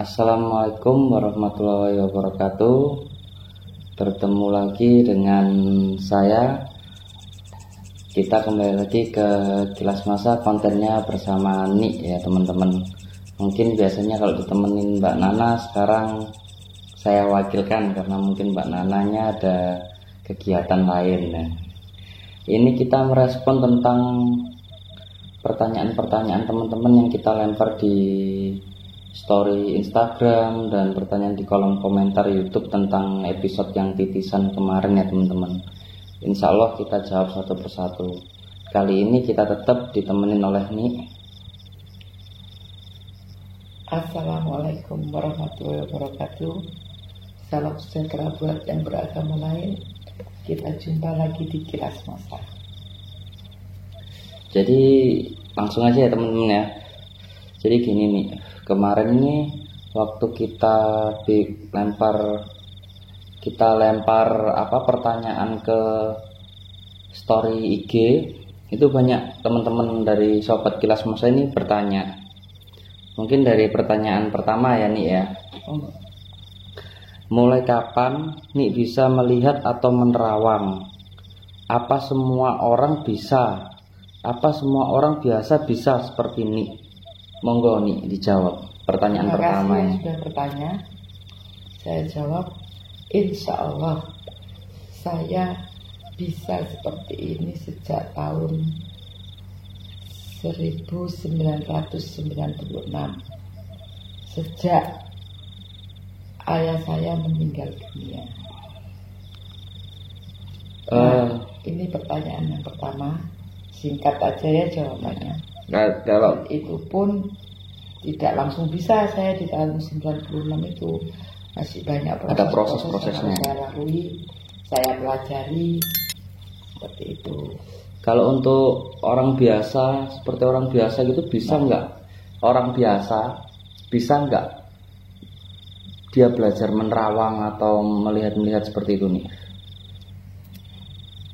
Assalamualaikum warahmatullahi wabarakatuh. Bertemu lagi dengan saya. Kita kembali lagi ke Kilas Masa, kontennya bersama Nik ya teman-teman. Mungkin biasanya kalau ditemenin Mbak Nana, sekarang saya wakilkan karena mungkin Mbak Nananya ada kegiatan lain ya. Ini kita merespon tentang pertanyaan-pertanyaan teman-teman yang kita lempar di story Instagram dan pertanyaan di kolom komentar YouTube tentang episode yang titisan kemarin ya teman-teman. Insya Allah kita jawab satu persatu. Kali ini kita tetap ditemenin oleh Nik. Assalamualaikum warahmatullahi wabarakatuh. Salam sejahtera buat yang beragama lain. Kita jumpa lagi di Kilas Masa. Jadi langsung aja ya teman-teman ya. Jadi gini nih, kemarin ini waktu kita lempar pertanyaan ke story IG, itu banyak teman-teman dari sobat Kilas Masa ini bertanya. Mungkin dari pertanyaan pertama ya Nik ya. Mulai kapan Nik bisa melihat atau menerawang? Apa semua orang bisa? Apa semua orang biasa bisa seperti Nik? Monggo Nik dijawab pertanyaan pertama ya. Sudah bertanya, saya jawab, insya Allah saya bisa seperti ini sejak tahun 1996, sejak ayah saya meninggal dunia. Ini pertanyaan yang pertama, singkat aja ya jawabannya. Kalau itu pun tidak langsung bisa. Saya di tahun 96 itu masih banyak proses-prosesnya saya lalui, saya pelajari seperti itu. Kalau untuk orang biasa, seperti orang biasa gitu bisa nggak? Orang biasa bisa nggak dia belajar menerawang atau melihat seperti itu nih?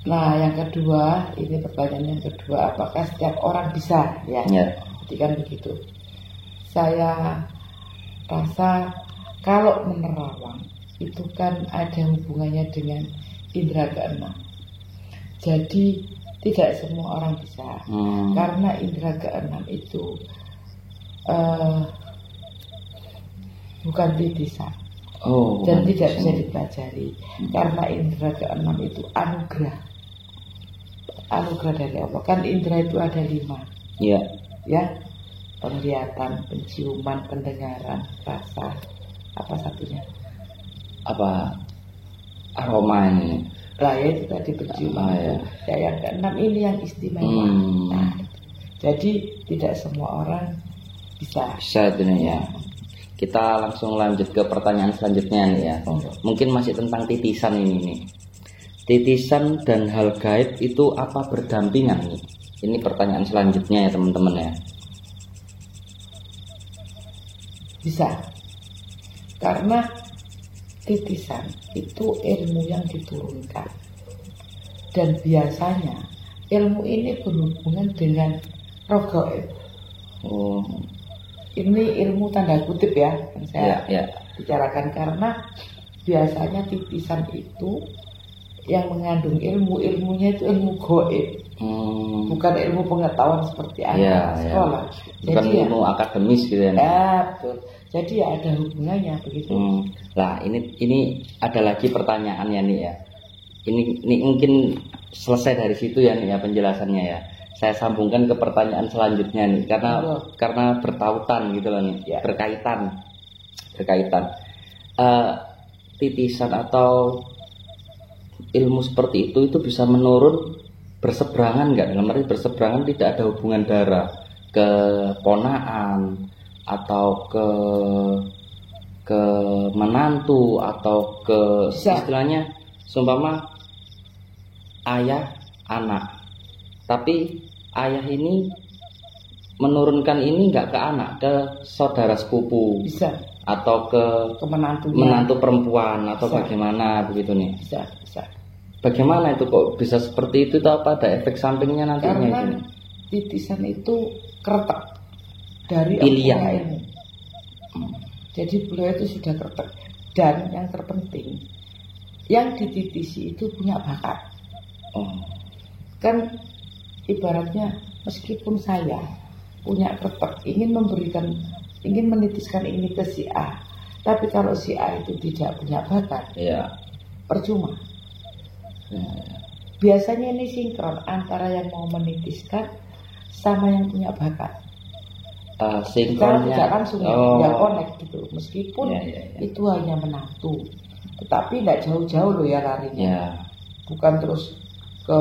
Nah, yang kedua, ini pertanyaan yang kedua, apakah setiap orang bisa? Ya. Jadi kan begitu. Saya rasa kalau menerawang itu kan ada hubungannya dengan indera keenam. Jadi tidak semua orang bisa, karena indera keenam itu bukan titisan dan tidak bisa dipelajari, karena indera keenam itu anugerah dari Allah. Kan indera itu ada 5. Ya, penglihatan, penciuman, pendengaran, rasa, apa satunya? Aroma ini. Lah ya itu tadi penciuman. Ya, yang ke-6 ini yang istimewa. Nah, jadi tidak semua orang bisa itu ya. Kita langsung lanjut ke pertanyaan selanjutnya nih ya. Mungkin masih tentang titisan ini nih. Titisan dan hal gaib itu apa berdampingan nih? Ini pertanyaan selanjutnya ya teman-teman ya. Bisa. Karena titisan itu ilmu yang diturunkan. Dan biasanya ilmu ini berhubungan dengan roh gaib. Ini ilmu tanda kutip ya, yang saya bicarakan, karena biasanya titisan itu yang mengandung ilmunya itu ilmu gaib, bukan ilmu pengetahuan seperti anak sekolah. Bukan jadi ilmu akademis gitu ya. Betul. Jadi ada hubungannya begitu. Lah ini ada lagi pertanyaannya nih ya. Ini mungkin selesai dari situ ya nih ya penjelasannya ya. Saya sambungkan ke pertanyaan selanjutnya nih karena bertautan gitu loh nih, berkaitan. Titisan atau ilmu seperti itu bisa menurun berseberangan nggak? Dalam arti berseberangan tidak ada hubungan darah ke ponaan atau ke menantu atau ke istilahnya seumpama ayah anak, tapi ayah ini menurunkan ini nggak ke anak, ke saudara sepupu, bisa, atau ke menantu perempuan atau bagaimana begitu nih? Bisa. Bagaimana itu kok bisa seperti itu? Apa ada efek sampingnya nantinya? Karena titisan itu keretak dari pilihan. Jadi beliau itu sudah kretek. Dan yang terpenting, yang dititisi itu punya bakat. Kan ibaratnya meskipun saya punya kretek, ingin menitiskan ini ke si A, tapi kalau si A itu tidak punya bakat, percuma. Biasanya ini sinkron antara yang mau menitiskan sama yang punya bakat. Sinkronnya tidak langsung yang connect gitu, meskipun itu hanya menantu, tetapi tidak jauh-jauh loh ya larinya, bukan terus ke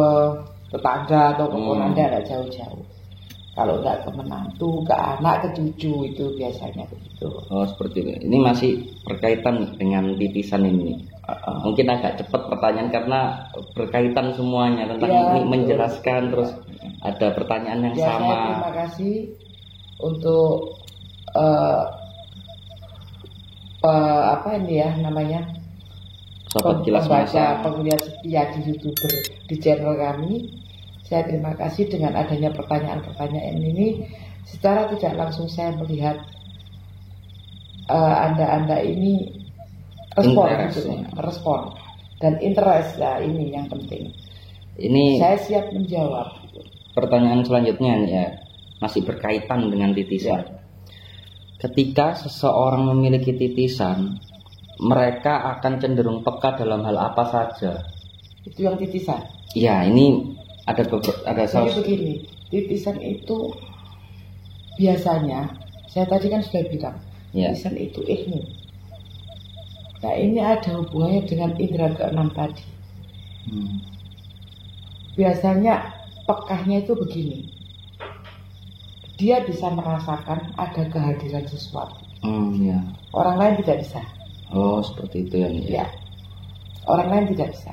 tetangga atau ke ponanda, tidak jauh-jauh. Kalau nggak ke menantu, ke anak, ke cucu, itu biasanya begitu. Seperti itu. Ini masih berkaitan dengan titisan ini. Mungkin agak cepat pertanyaan karena berkaitan semuanya tentang ini, menjelaskan terus ada pertanyaan yang sama. Saya terima kasih untuk apa ini ya namanya, Sobat Kilas Masa, penglihat setia di YouTuber di channel kami. Saya terima kasih dengan adanya pertanyaan-pertanyaan ini. Secara tidak langsung saya melihat Anda ini respon dan interest lah, ini yang penting. Ini saya siap menjawab. Pertanyaan selanjutnya nih ya, masih berkaitan dengan titisan. Ketika seseorang memiliki titisan, mereka akan cenderung peka dalam hal apa saja. Itu yang titisan. Iya, ini ada jadi begini, titisan itu biasanya, saya tadi kan sudah bilang, titisan itu ilmu. Nah ini ada hubungannya dengan indera keenam tadi. Biasanya pekahnya itu begini, dia bisa merasakan ada kehadiran sesuatu. Orang lain tidak bisa. Seperti itu ya. Orang lain tidak bisa.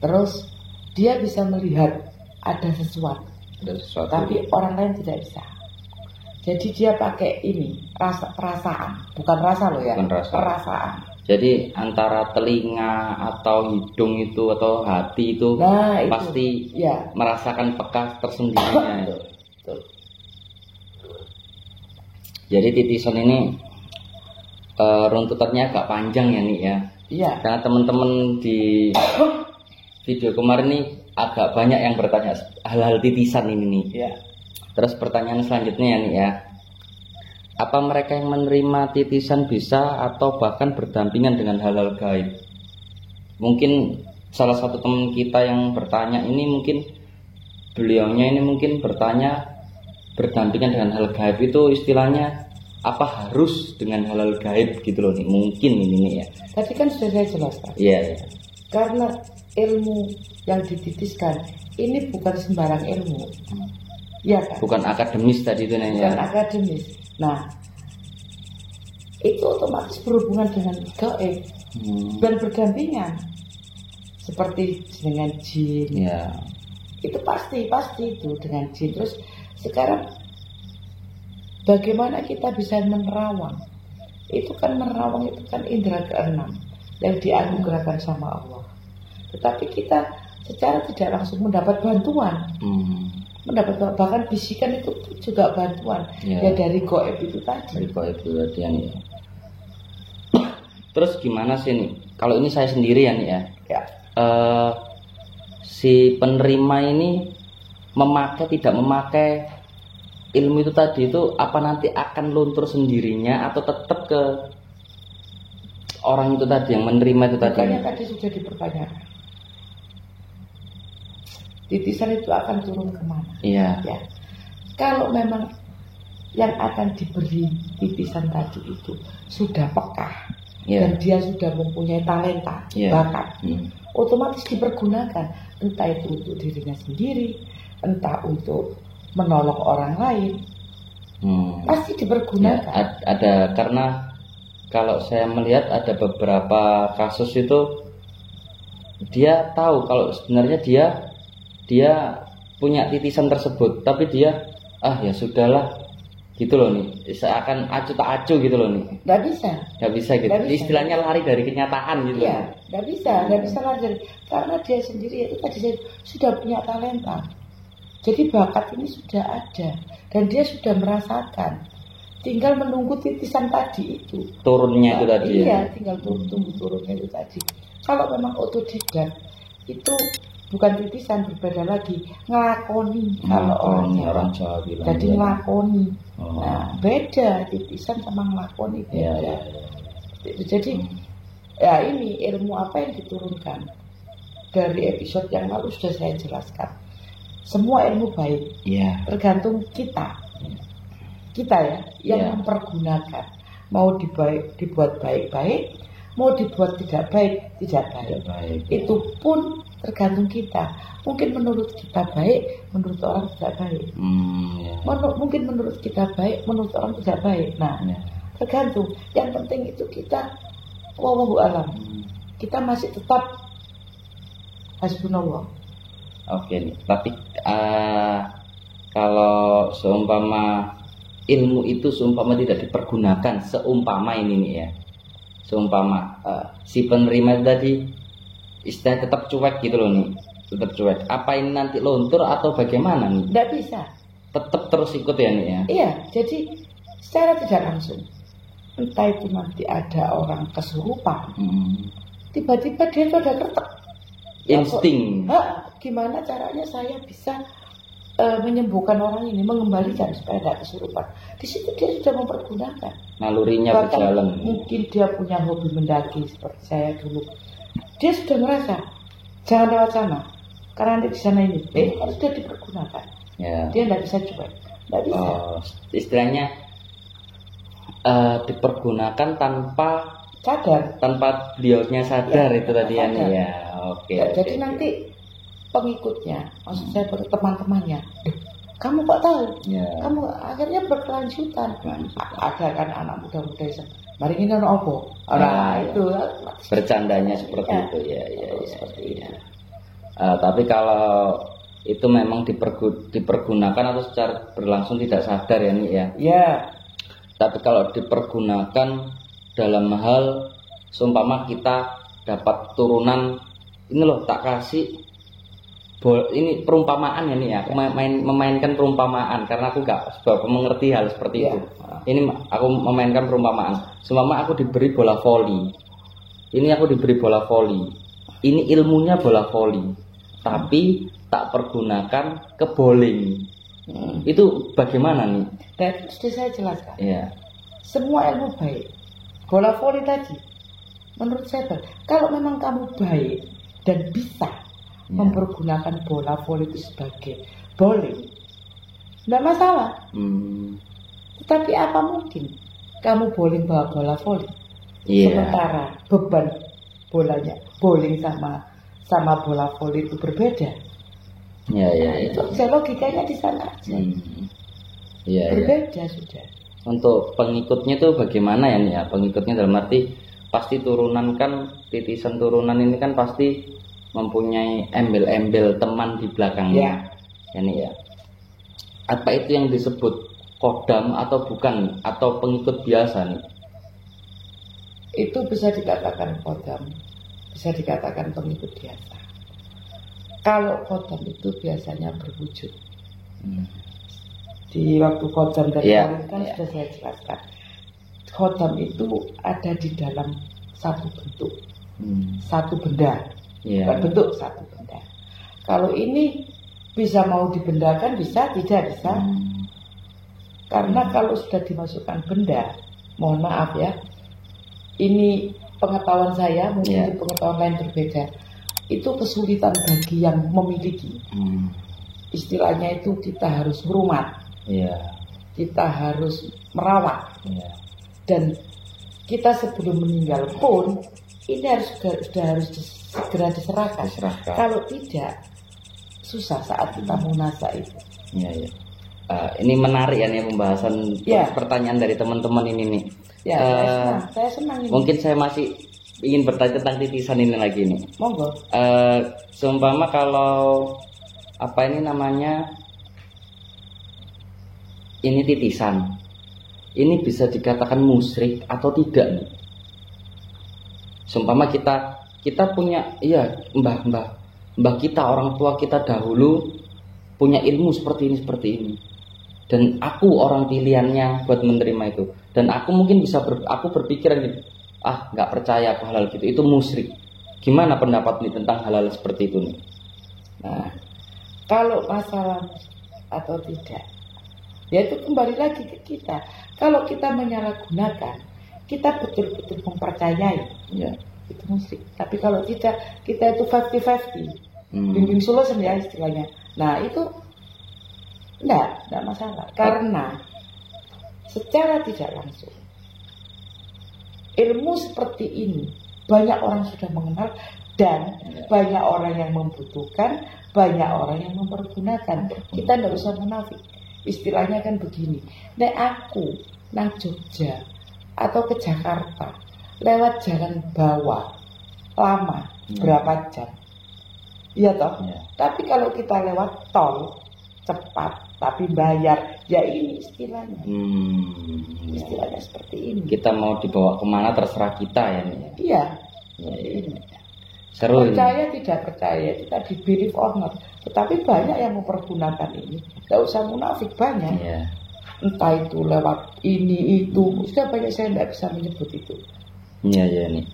Terus dia bisa melihat ada sesuatu, tapi orang lain tidak bisa. Jadi dia pakai ini perasaan, bukan rasa loh ya, perasaan. Jadi antara telinga atau hidung itu atau hati itu, pasti merasakan peka tersendirinya. Betul. Jadi titisan ini runtutannya agak panjang ya nih ya. Karena teman-teman di video kemarin nih agak banyak yang bertanya hal-hal titisan ini nih. Terus pertanyaan selanjutnya nih ya, apa mereka yang menerima titisan bisa atau bahkan berdampingan dengan hal-hal gaib? Mungkin salah satu teman kita yang bertanya ini, mungkin beliaunya ini mungkin bertanya berdampingan dengan hal gaib itu istilahnya apa harus dengan hal-hal gaib gitu loh nih, mungkin ini nih ya. Tadi kan sudah saya jelaskan. Karena ilmu yang dititiskan ini bukan sembarang ilmu, kan? Bukan akademis tadi itu bukan akademis. Nah, itu otomatis berhubungan dengan gaib dan berdampingan, seperti dengan jin. Itu pasti itu dengan jin. Terus sekarang bagaimana kita bisa menerawang? Itu kan menerawang itu kan indera keenam yang dianugerahkan sama Allah. Tetapi kita secara tidak langsung mendapat bantuan, bahkan bisikan itu juga bantuan dari gaib itu tadi. Ya. Terus gimana sih nih? Kalau ini saya sendiri ya nih ya. Si penerima ini tidak memakai ilmu itu tadi itu, apa nanti akan luntur sendirinya atau tetap ke orang itu tadi yang menerima itu tadi? Makanya tadi sudah dipertanyakan. Titisan itu akan turun kemana? Kalau memang yang akan diberi titisan tadi itu sudah peka dan dia sudah mempunyai talenta, bakat, otomatis dipergunakan, entah itu untuk dirinya sendiri, entah untuk menolong orang lain, pasti dipergunakan. Ada, karena kalau saya melihat ada beberapa kasus itu dia tahu kalau sebenarnya dia punya titisan tersebut, tapi dia ya sudahlah gitu loh nih, seakan acuh tak acuh gitu loh nih. Nggak bisa gitu. Istilahnya lari dari kenyataan gitu. Nggak bisa lari dari, karena dia sendiri itu tadi sudah punya talenta. Jadi bakat ini sudah ada dan dia sudah merasakan. tinggal menunggu titisan tadi itu turunnya itu tadi. Iya, tinggal tunggu turunnya itu tadi. Kalau memang otodidak itu bukan titisan, berbeda lagi, ngelakoni. Kalau orang Jawa bilang jadi ngelakoni. Nah, beda titisan sama ngelakoni, beda. Jadi ya ini ilmu apa yang diturunkan dari episode yang lalu sudah saya jelaskan. Semua ilmu baik, tergantung kita ya yang mempergunakan. Mau dibuat baik-baik, mau dibuat tidak baik. Itu pun tergantung kita. Mungkin menurut kita baik, menurut orang tidak baik. Mungkin menurut kita baik, menurut orang tidak baik. Nah, tergantung. Yang penting itu kita wallahu alam. Kita masih tetap hasbunallah. Oke, tapi kalau seumpama ilmu itu seumpama tidak dipergunakan, seumpama ini nih ya, seumpama si penerima tadi istilahnya tetap cuek gitu loh nih, tetap cuek. Apa ini nanti luntur atau bagaimana nih? Tidak bisa. Tetap terus ikut ya nih ya? Iya, jadi secara tidak langsung, entah itu nanti ada orang kesurupan, tiba-tiba dia itu ada kertek. Insting. Gimana caranya saya bisa menyembuhkan orang ini, mengembalikan supaya tidak kesurupan. Di situ dia sudah mempergunakan. Nalurinya berjalan. Mungkin dia punya hobi mendaki seperti saya dulu. Dia sudah merasa jangan lewat sana, karena nanti di sana ini harus dia dipergunakan. Dia tidak bisa cuek, tidak bisa. Istilahnya dipergunakan tanpa sadar, tanpa beliaunya sadar itu tadi ya. Oke. Jadi nanti pengikutnya, maksud saya teman-temannya, kamu kok tahu? Kamu akhirnya berkelanjutan. Ada kan anak muda-muda yang mari ini ono opo. Itu bercandanya seperti itu ya. Seperti itu. Tapi kalau itu memang dipergunakan atau secara berlangsung tidak sadar ya nih ya. Tapi kalau dipergunakan dalam hal seumpama kita dapat turunan, ini loh tak kasih ini perumpamaan ya nih ya, memainkan perumpamaan karena aku gak sebab mengerti hal seperti itu. Ini aku memainkan perumpamaan. Seumpama aku diberi bola voli, ini ilmunya bola voli, tapi tak pergunakan ke bowling. Itu bagaimana nih? Dan sudah saya jelaskan. Semua ilmu baik. Bola voli tadi, menurut saya kalau memang kamu baik dan bisa mempergunakan bola voli itu sebagai bowling, tidak masalah. Tetapi apa mungkin kamu bowling bawa bola voli, sementara beban bolanya bowling sama bola voli itu berbeda. Itu logikanya di sana aja. Berbeda sudah. Untuk pengikutnya itu bagaimana ya nih ya? Pengikutnya dalam arti pasti turunan kan, titisan turunan ini kan pasti mempunyai embel-embel teman di belakangnya. Ya. Apa itu yang disebut kodam atau bukan, atau pengikut biasa nih? Itu bisa dikatakan kodam, bisa dikatakan pengikut biasa. Kalau kodam itu biasanya berwujud. Di waktu kodam dan kan sudah saya jelaskan. Kodam itu ada di dalam satu bentuk, satu benda. Bentuk satu benda. Kalau ini bisa mau dibendakan, bisa, tidak bisa. Karena kalau sudah dimasukkan benda, mohon maaf ya, ini pengetahuan saya, mungkin pengetahuan lain berbeda. Itu kesulitan bagi yang memiliki. Istilahnya itu kita harus merumat, kita harus merawat, dan kita sebelum meninggal pun ini sudah harus segera diserahkan. Kalau tidak, susah saat kita munasa itu. Ini menarik ya nih pembahasan pertanyaan dari teman-teman ini nih. Saya senang ini. Mungkin saya masih ingin bertanya tentang titisan ini lagi nih. Monggo. Seumpama kalau apa ini namanya, ini titisan, ini bisa dikatakan musyrik atau tidak nih? Seumpama kita punya, mbah kita, orang tua kita dahulu punya ilmu seperti ini. dan aku orang pilihannya buat menerima itu, dan aku mungkin bisa aku berpikiran gitu, nggak percaya aku halal gitu, itu musyrik. Gimana pendapat nih tentang halal seperti itu nih? Nah, kalau masalah atau tidak, ya itu kembali lagi ke kita. Kalau kita menyalahgunakan, kita betul-betul mempercayai, ya itu musyrik. Tapi kalau tidak, kita itu 50-50, bimbing solution ya istilahnya. Nah itu enggak masalah, karena secara tidak langsung ilmu seperti ini banyak orang sudah mengenal, dan banyak orang yang membutuhkan, banyak orang yang mempergunakan. Kita tidak usah munafik. Istilahnya kan begini, nek aku nang Jogja atau ke Jakarta lewat jalan bawah lama berapa jam, iya toh. Tapi kalau kita lewat tol cepat tapi bayar, ya ini istilahnya. Istilahnya seperti ini. Kita mau dibawa kemana terserah kita ya nih. Iya. Ini. Seru. Percaya tidak percaya kita di believe or not. Tetapi banyak yang mempergunakan ini. Tidak usah munafik, banyak. Iya. Entah itu lewat ini itu, sudah banyak, saya tidak bisa menyebut itu. Iya nih.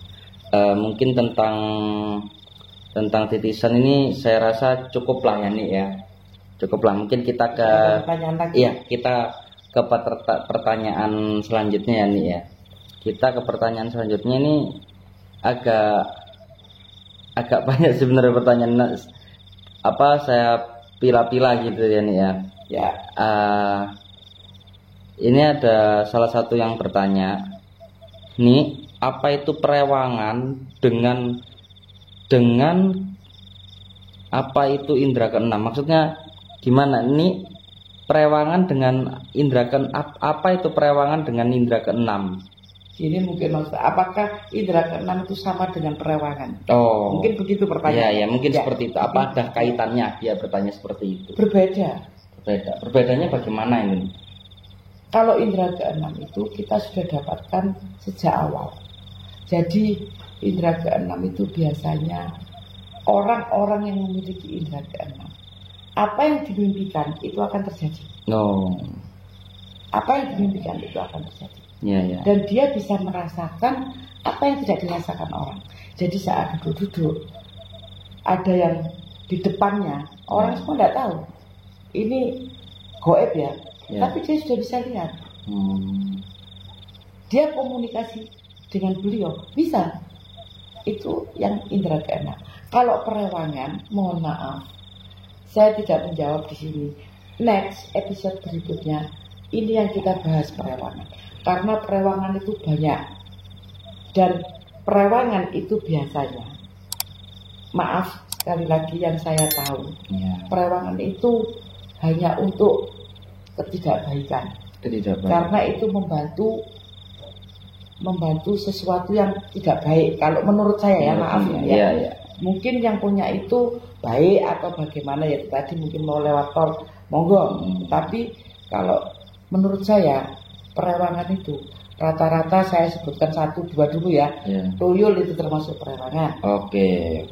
Mungkin tentang titisan ini saya rasa cukuplah ya nih ya. Cukuplah, mungkin kita ke kita ke pertanyaan selanjutnya ya nih ya. Kita ke pertanyaan selanjutnya ini agak banyak sebenarnya pertanyaan, saya pilah-pilah gitu ya nih ya. Ya. Ini ada salah satu yang bertanya nih, apa itu perewangan dengan apa itu indera keenam? Maksudnya gimana ini perewangan dengan indera keenam? Apa itu perewangan dengan indera keenam? Ini mungkin maksud, apakah indera keenam itu sama dengan perewangan? Oh, mungkin begitu pertanyaan. Ya mungkin seperti itu. Apa ada kaitannya dia bertanya seperti itu? Berbeda. Berbedanya bagaimana ini? Kalau indera keenam itu kita sudah dapatkan sejak awal. Jadi indera keenam itu biasanya orang-orang yang memiliki indera keenam, apa yang dimimpikan itu akan terjadi. Apa yang dimimpikan itu akan terjadi. Ya. Dan dia bisa merasakan apa yang tidak dirasakan orang. Jadi saat duduk-duduk, ada yang di depannya, orang semua tidak tahu ini goib ya. Tapi dia sudah bisa lihat. Dia komunikasi dengan beliau, bisa. Itu yang indera keenam. Kalau perewangan, mohon maaf, saya tidak menjawab di sini. Next episode berikutnya, ini yang kita bahas perewangan. Karena perewangan itu banyak, dan perewangan itu biasanya, maaf sekali lagi yang saya tahu, perewangan itu hanya untuk ketidakbaikan. Karena itu membantu sesuatu yang tidak baik. Kalau menurut saya ya, maaf ya. Mungkin yang punya itu baik atau bagaimana ya, tadi mungkin mau lewat tol, monggo. Tapi kalau menurut saya perewangan itu rata-rata saya sebutkan 1-2 dulu ya. Tuyul itu termasuk perewangan. Oke.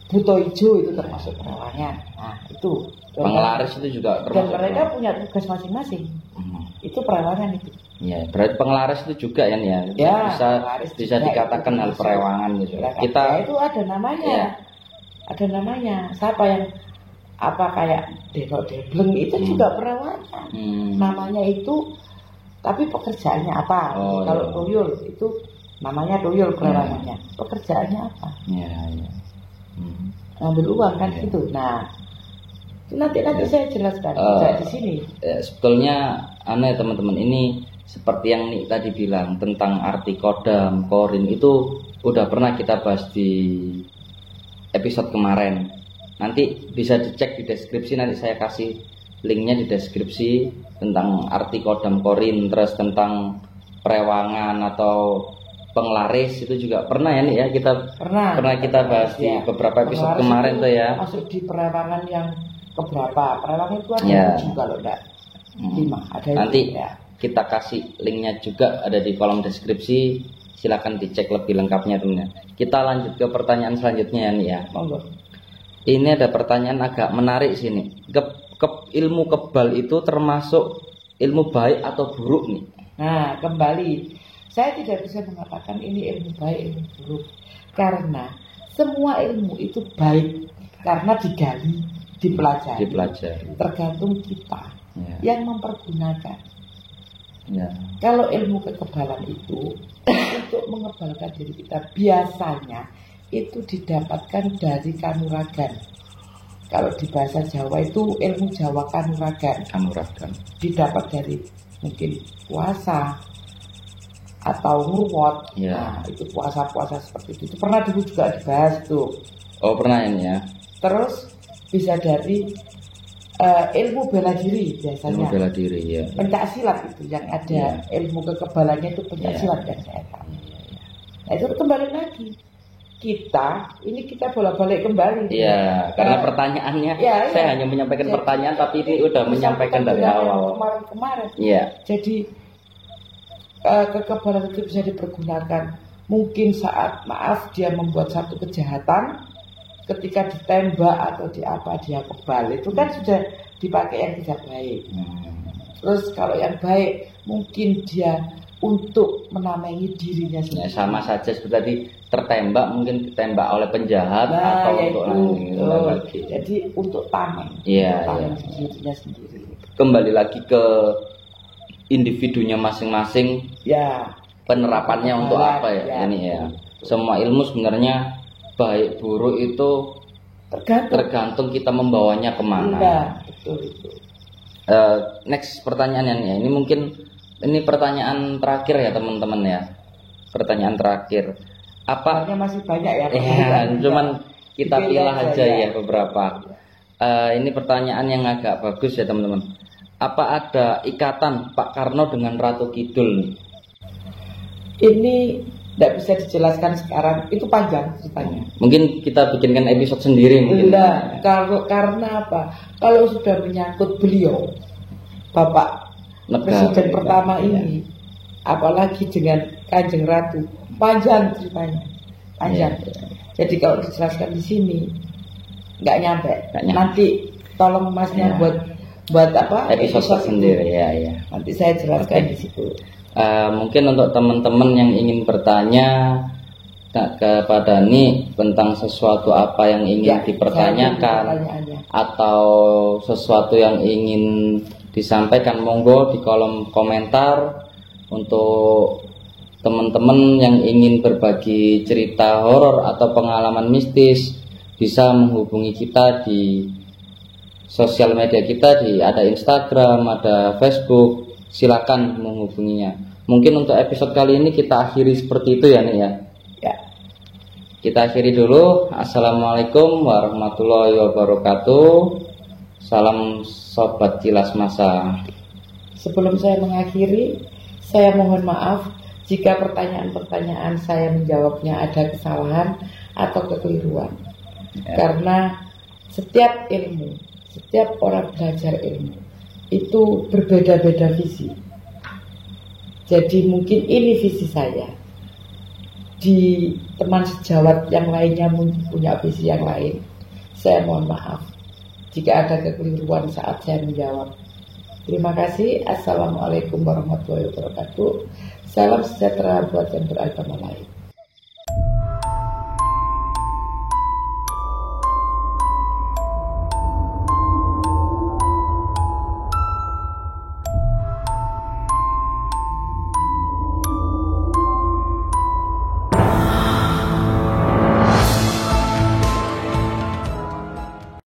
Buto hijau itu termasuk perewangan. Nah itu. Penglaris itu juga termasuk. Dan mereka punya tugas masing-masing. Itu perewangan itu. Ya, berarti penglaris itu juga ya nih ya. Bisa dikatakan hal perewangan gitu. Itu ada namanya. Ada namanya. Siapa yang kayak debleng itu juga perewangan. Namanya itu, tapi pekerjaannya apa? Kalau tuyul itu namanya tuyul perewangannya. Pekerjaannya apa? Ngambil uang kan gitu. Nah, nanti saya jelaskan di sini. Sebetulnya teman-teman, ini seperti yang Nik tadi bilang tentang arti kodam, korin, itu udah pernah kita bahas di episode kemarin. Nanti bisa dicek di deskripsi, nanti saya kasih linknya di deskripsi tentang arti kodam, korin, terus tentang perewangan atau penglaris itu juga pernah ya Nik ya, pernah kita bahas di beberapa episode kemarin tuh ya. Masuk di perewangan yang keberapa? Perewangan itu ada 7 kalau enggak 5. Ada nanti ya. Kita kasih linknya juga ada di kolom deskripsi, silakan dicek lebih lengkapnya teman-teman. Kita lanjut ke pertanyaan selanjutnya ya Nik ya. Monggo. Ini ada pertanyaan agak menarik sini. ilmu kebal itu termasuk ilmu baik atau buruk nih? Nah, kembali, saya tidak bisa mengatakan ini ilmu baik, ilmu buruk, karena semua ilmu itu baik karena digali, dipelajari. Tergantung kita yang mempergunakan. Kalau ilmu kekebalan itu untuk mengebalkan diri kita biasanya itu didapatkan dari kanuragan. Kalau di bahasa Jawa itu ilmu Jawa kanuragan. Didapat dari mungkin puasa atau ngurwot. Nah, itu puasa-puasa seperti itu. Pernah dulu juga dibahas tuh. Oh, pernah ini ya. Terus bisa dari ilmu bela diri biasanya. Ilmu bela diri ya. Pencak silat itu yang ada ilmu kekebalannya itu pencak silat yang saya tahu. Nah, itu kembali lagi. Kita bolak-balik kembali. Iya, karena pertanyaannya saya hanya menyampaikan pertanyaan tapi ini udah menyampaikan dari awal. Kemarin. Iya. Jadi kekebalan itu bisa dipergunakan mungkin saat dia membuat satu kejahatan, ketika ditembak atau dia kebal, itu kan sudah dipakai yang tidak baik. Terus kalau yang baik mungkin dia untuk menamai dirinya sendiri. Sama saja seperti tadi, tertembak mungkin ditembak oleh penjahat atau untuk lagi. Jadi untuk tameng. Dirinya sendiri. Kembali lagi ke individunya masing-masing. Penerapannya untuk apa ya? Ini ya. Semua ilmu sebenarnya baik buruk itu tergantung kita membawanya kemana. Betul itu. Next pertanyaannya ini mungkin ini pertanyaan terakhir ya teman-teman ya. Pertanyaan terakhir. Masih banyak ya? Cuman kita pilih aja ya beberapa. Ini pertanyaan yang agak bagus ya teman-teman. Apa ada ikatan Pak Karno dengan Ratu Kidul? Ini tidak bisa dijelaskan sekarang, itu panjang ceritanya. Mungkin kita bikinkan episode sendiri mungkin. Karena apa? Kalau sudah menyangkut beliau, Bapak Presiden pertama ini, apalagi dengan Kanjeng Ratu, panjang ceritanya, panjang. Jadi kalau dijelaskan di sini nggak nyampe. Nanti tolong Masnya buat episode sendiri ya. Nanti saya jelaskan di situ. Mungkin untuk teman-teman yang ingin bertanya kepada Ni tentang sesuatu apa yang ingin dipertanyakan atau sesuatu yang ingin disampaikan, monggo di kolom komentar. Untuk teman-teman yang ingin berbagi cerita horor atau pengalaman mistis, bisa menghubungi kita di sosial media kita, ada Instagram, ada Facebook, silakan menghubunginya. Mungkin untuk episode kali ini kita akhiri seperti itu ya Nik ya. Kita akhiri dulu. Assalamualaikum warahmatullahi wabarakatuh. Salam Sobat Kilas Masa. Sebelum saya mengakhiri, saya mohon maaf jika pertanyaan-pertanyaan saya menjawabnya ada kesalahan atau kekeliruan. Karena setiap ilmu, setiap orang belajar ilmu itu berbeda-beda visi. Jadi mungkin ini visi saya. Di teman sejawat yang lainnya mungkin punya visi yang lain. Saya mohon maaf jika ada kekeliruan saat saya menjawab. Terima kasih. Assalamualaikum warahmatullahi wabarakatuh. Salam sejahtera buat yang beragama lain.